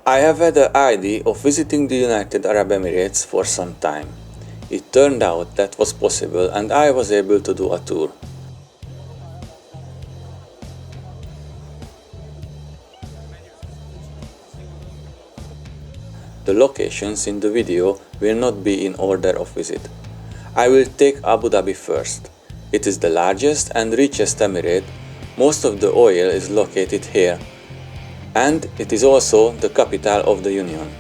I have had the idea of visiting the United Arab Emirates for some time. It turned out that was possible and I was able to do a tour. The locations in the video will not be in order of visit. I will take Abu Dhabi first. It is the largest and richest emirate. Most of the oil is located here, and it is also the capital of the Union.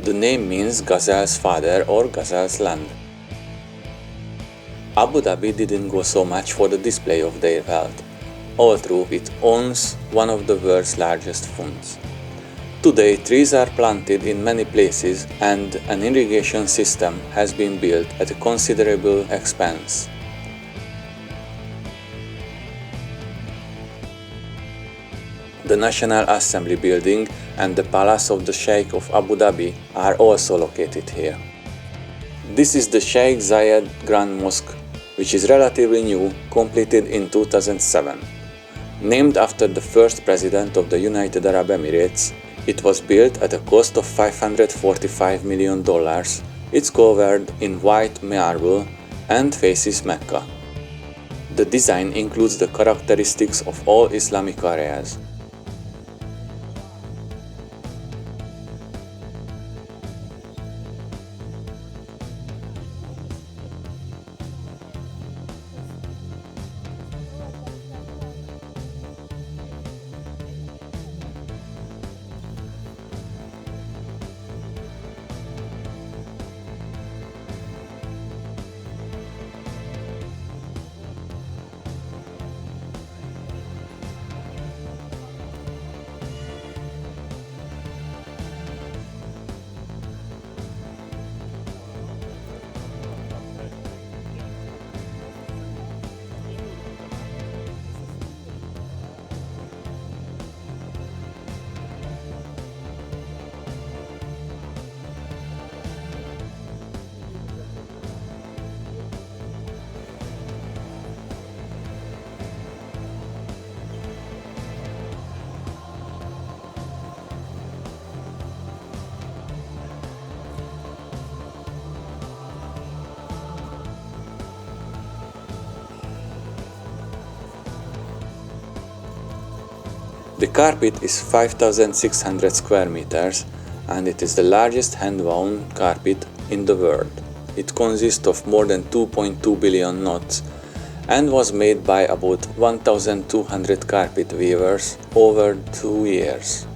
The name means Gazelle's father or Gazelle's land. Abu Dhabi didn't go so much for the display of their wealth, although it owns one of the world's largest funds. Today, trees are planted in many places and an irrigation system has been built at a considerable expense. The National Assembly building and the Palace of the Sheikh of Abu Dhabi are also located here. This is the Sheikh Zayed Grand Mosque, which is relatively new, completed in 2007. Named after the first president of the United Arab Emirates, it was built at a cost of $545 million. It's covered in white marble and faces Mecca. The design includes the characteristics of all Islamic areas. The carpet is 5,600 square meters and it is the largest hand-woven carpet in the world. It consists of more than 2.2 billion knots and was made by about 1,200 carpet weavers over 2 years.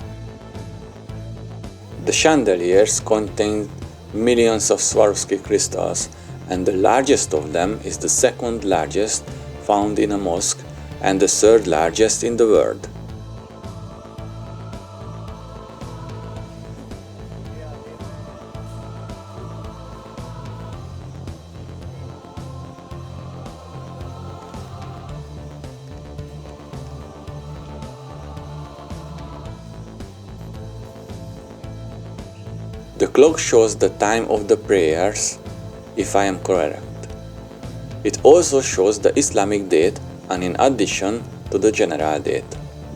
The chandeliers contain millions of Swarovski crystals, and the largest of them is the second largest found in a mosque and the third largest in the world. The clock shows the time of the prayers, if I am correct. It also shows the Islamic date and in addition to the general date.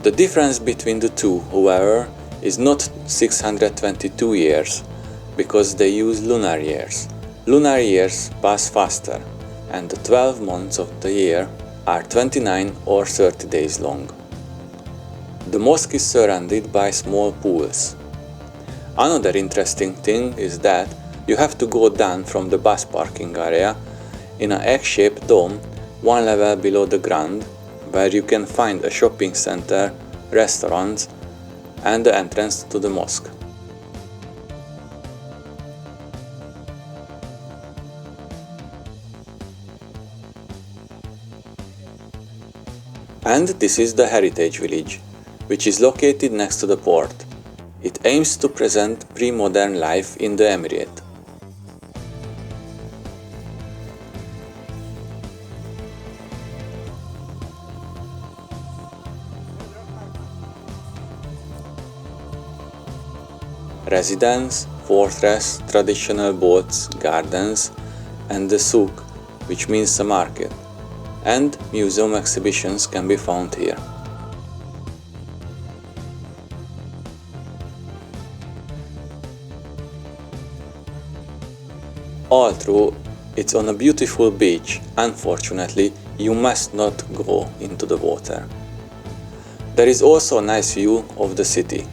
The difference between the two, however, is not 622 years, because they use lunar years. Lunar years pass faster, and the 12 months of the year are 29 or 30 days long. The mosque is surrounded by small pools. Another interesting thing is that you have to go down from the bus parking area in an egg-shaped dome one level below the ground, where you can find a shopping center, restaurants, and the entrance to the mosque. And this is the Heritage Village, which is located next to the port. It aims to present pre-modern life in the Emirate. Residence, fortress, traditional boats, gardens, and the souk, which means a market, and museum exhibitions can be found here. Although it's on a beautiful beach, unfortunately, you must not go into the water. There is also a nice view of the city.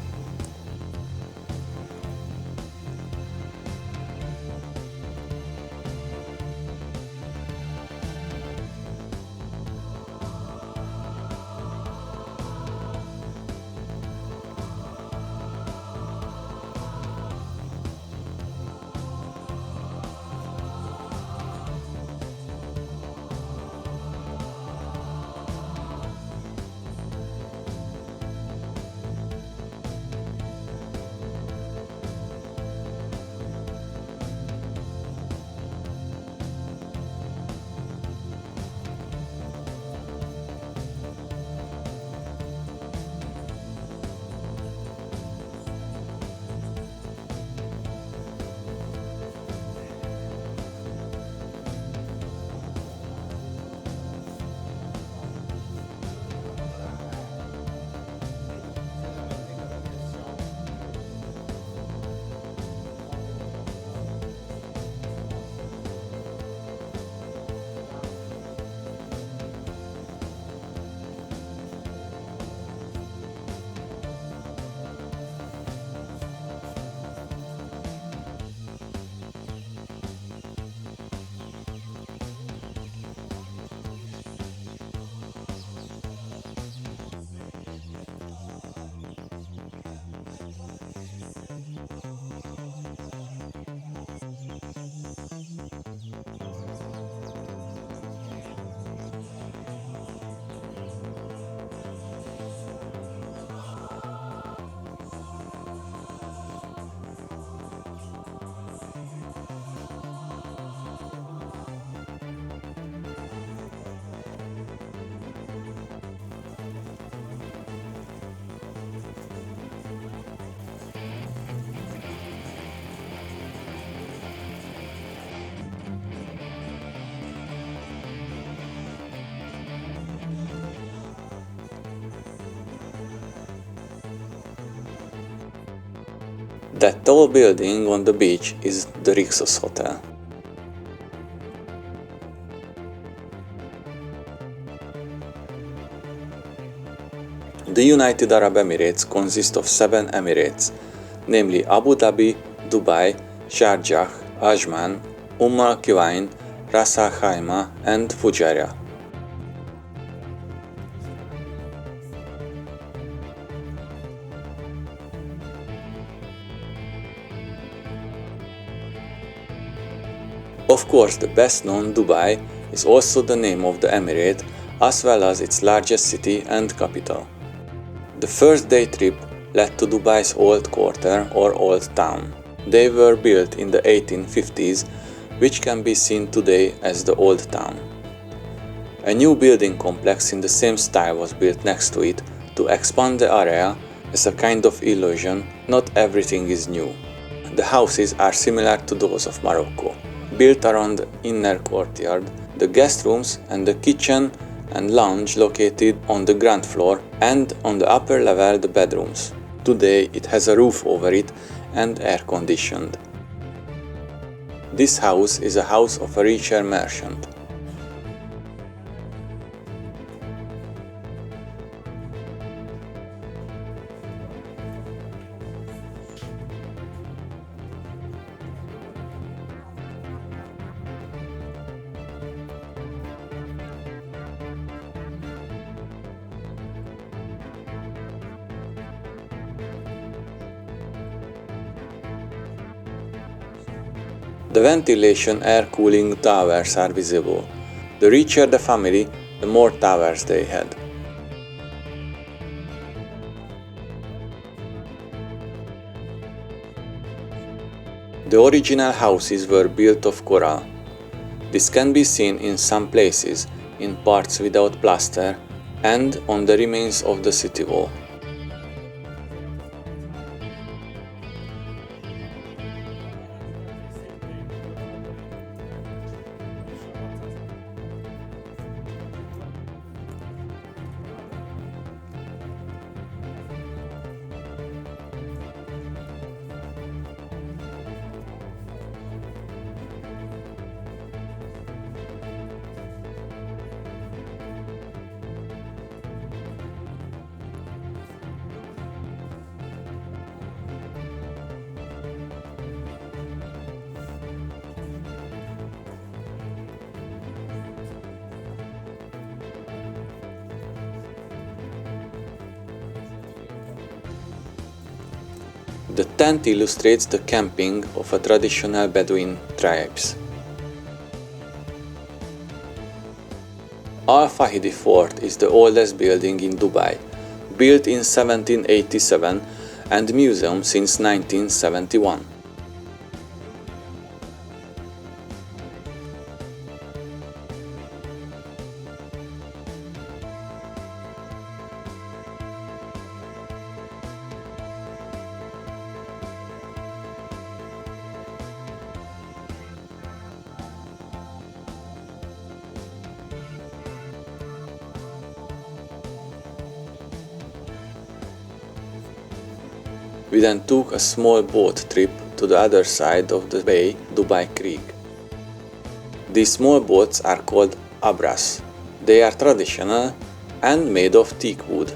That tall building on the beach is the Rixos Hotel. The United Arab Emirates consist of 7 emirates, namely Abu Dhabi, Dubai, Sharjah, Ajman, Al Quwain, Ras Al Khaimah and Fujairah. Of course, the best known Dubai is also the name of the emirate as well as its largest city and capital. The first day trip led to Dubai's Old Quarter or Old Town. They were built in the 1850s, which can be seen today as the Old Town. A new building complex in the same style was built next to it to expand the area as a kind of illusion. Not everything is new. The houses are similar to those of Morocco. Built around the inner courtyard, the guest rooms and the kitchen and lounge located on the ground floor, and on the upper level the bedrooms. Today it has a roof over it and air conditioned. This house is a house of a richer merchant. The ventilation air cooling towers are visible. The richer the family, the more towers they had. The original houses were built of coral. This can be seen in some places, in parts without plaster, and on the remains of the city wall. The tent illustrates the camping of a traditional Bedouin tribes. Al Fahidi Fort is the oldest building in Dubai, built in 1787 and museum since 1971. We then took a small boat trip to the other side of the bay, Dubai Creek. These small boats are called abras. They are traditional and made of teak wood.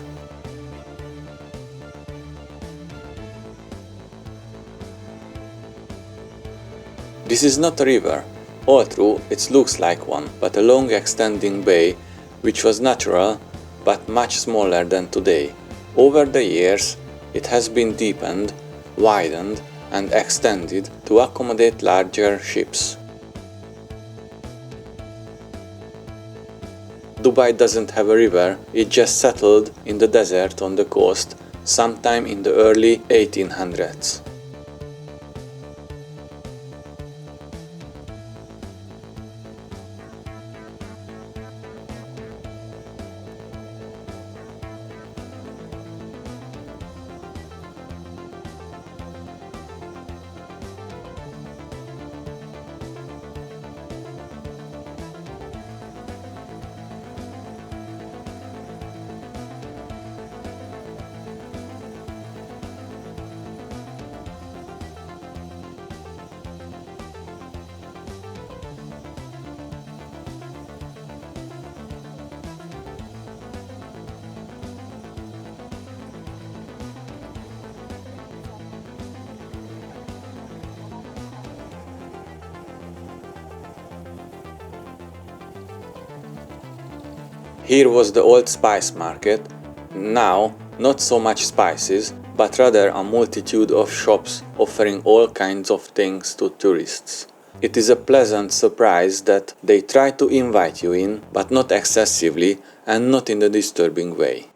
This is not a river, although it looks like one, but a long extending bay which was natural but much smaller than today. Over the years, it has been deepened, widened and extended to accommodate larger ships. Dubai doesn't have a river, it just settled in the desert on the coast sometime in the early 1800s. Here was the old spice market, now not so much spices, but rather a multitude of shops offering all kinds of things to tourists. It is a pleasant surprise that they try to invite you in, but not excessively and not in a disturbing way.